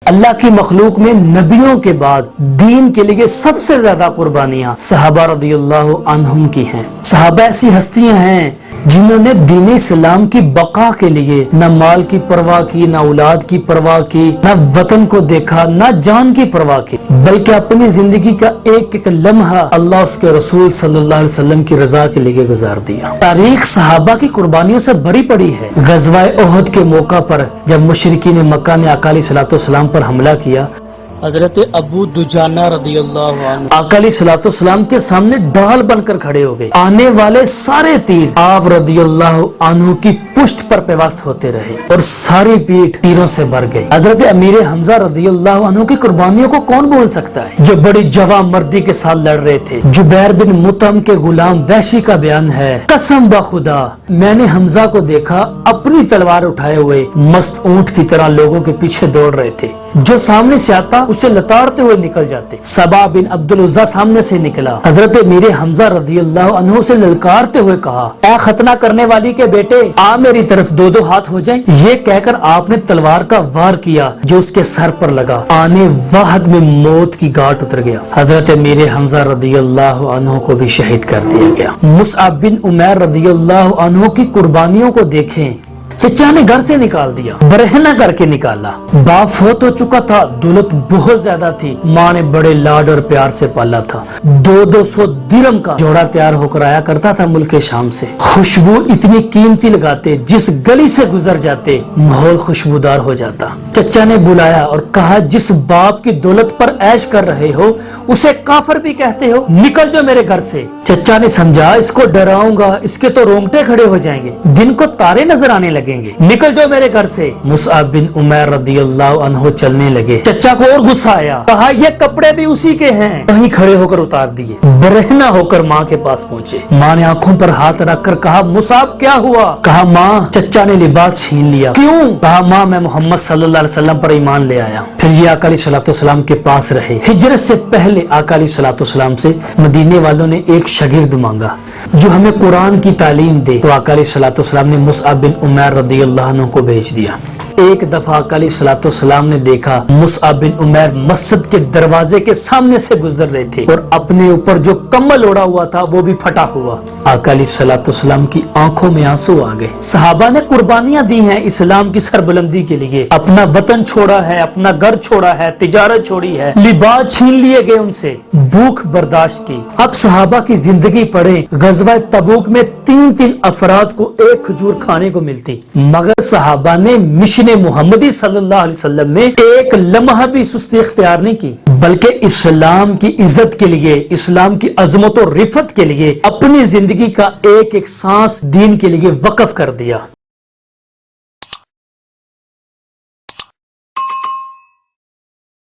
اللہ کی مخلوق میں نبیوں کے بعد دین کے لیے سب سے زیادہ قربانیاں صحابہ رضی اللہ عنہم کی ہیں۔ صحابہ ایسی ہستیاں ہیں جنہوں نے دین اسلام کی بقا کے لیے نہ مال کی پرواہ کی، نہ اولاد کی پرواہ کی، نہ وطن کو دیکھا، نہ جان کی پرواہ کی، بلکہ اپنی زندگی کا ایک ایک لمحہ اللہ اس کے رسول صلی اللہ علیہ وسلم کی رضا کے لیے گزار دیا۔ تاریخ صحابہ کی قربانیوں سے بھری پڑی ہے۔ غزوہ احد کے موقع پر جب مشرکین مکہ نے آقا علیہ الصلوۃ والسلام پر حملہ کیا، حضرت ابو دجانہ رضی اللہ عنہ آقا علیہ الصلوۃ والسلام کے سامنے ڈھال بن کر کھڑے ہو گئے۔ آنے والے سارے تیر آپ رضی اللہ عنہ کی پشت پر پیوست ہوتے رہے اور ساری پیٹھ تیروں سے بھر گئی۔ حضرت امیر حمزہ رضی اللہ عنہ کی قربانیوں کو کون بھول سکتا ہے، جو بڑی جواں مردی کے ساتھ لڑ رہے تھے۔ جبیر بن مطعم کے غلام وحشی کا بیان ہے، قسم بخدا میں نے حمزہ کو دیکھا اپنی تلوار اٹھائے ہوئے مست اونٹ کی طرح لوگوں کے پیچھے دوڑ رہے تھے، جو سامنے سے آتا اسے لتاڑتے ہوئے نکل جاتے۔ سبا بن عبد العزا سامنے سے نکلا، حضرت امیر حمزہ رضی اللہ عنہ سے للکارتے ہوئے کہا، اے ختنہ کرنے والی کے بیٹے، آ میری طرف دو دو ہاتھ ہو جائیں۔ یہ کہہ کر آپ نے تلوار کا وار کیا جو اس کے سر پر لگا، آنے واحد میں موت کی گھاٹ اتر گیا۔ حضرت امیر حمزہ رضی اللہ عنہ کو بھی شہید کر دیا گیا۔ مصعب بن عمیر رضی اللہ عنہ کی قربانیوں کو دیکھیں، چچا نے گھر سے نکال دیا، برہنہ کر کے نکالا۔ باپ فوت ہو چکا تھا، دولت بہت زیادہ تھی، ماں نے بڑے لاڈ اور پیار سے پالا تھا۔ 200 درہم کا جوڑا تیار ہو کر آیا کرتا تھا ملک شام سے۔ خوشبو اتنی قیمتی لگاتے، جس گلی سے گزر جاتے ماحول خوشبودار ہو جاتا۔ چچا نے بلایا اور کہا، جس باپ کی دولت پر عیش کر رہے ہو اسے کافر بھی کہتے ہو، نکل جو میرے گھر سے۔ چچا نے سمجھا اس کو ڈراؤں گا اس کے تو رونگٹے کھڑے ہو جائیں گے، دن کو تارے نظر آنے لگیں گے، نکل جو میرے گھر سے۔ مصعب بن عمیر رضی اللہ عنہ چلنے لگے، چچا کو اور غصہ آیا، کہا یہ کپڑے بھی اسی کے ہیں، وہیں کھڑے ہو کر اتار دیے، برہنہ ہو کر ماں کے پاس پہنچے۔ ماں نے آنکھوں پر ہاتھ رکھ کر کہا، مصعب کیا ہوا؟ کہا، ماں چچا نے لباس چھین لیا۔ کیوں؟ کہا، ماں میں محمد صلی اللہ علیہ وسلم پر ایمان لے آیا۔ پھر یہ آقا علیہ الصلوۃ والسلام کے پاس رہے۔ ہجرت سے پہلے آقا علیہ الصلوۃ والسلام سے مدینے والوں نے ایک شاگرد مانگا جو ہمیں قرآن کی تعلیم دے، تو آقا علیہ الصلوۃ والسلام نے مصعب بن عمیر رضی اللہ عنہ کو بھیج دیا۔ ایک دفعہ آقا علیہ الصلوۃ والسلام نے دیکھا مصعب بن عمیر مسجد کے دروازے کے سامنے سے گزر رہے تھے اور اپنے اوپر جو کمل اوڑا ہوا تھا وہ بھی پھٹا ہوا۔ آقا علیہ الصلوۃ والسلام کی آنکھوں میں آنسو آ گئے۔ صحابہ نے قربانیاں دی ہیں اسلام کی سربلندی کے لیے، اپنا وطن چھوڑا ہے، اپنا گھر چھوڑا ہے، تجارت چھوڑی ہے، لباس چھین لیے گئے ان سے، بھوک برداشت کی۔ اب صحابہ کی زندگی پڑھیں، غزوہ تبوک میں 3 افراد کو ایک کھجور کھانے کو ملتی، مگر صحابہ نے مشن محمدی صلی اللہ علیہ وسلم میں ایک لمحہ بھی سستی اختیار نہیں کی، بلکہ اسلام کی عزت کے لیے، اسلام کی عظمت و رفعت کے لیے اپنی زندگی کا ایک ایک سانس دین کے لیے وقف کر دیا۔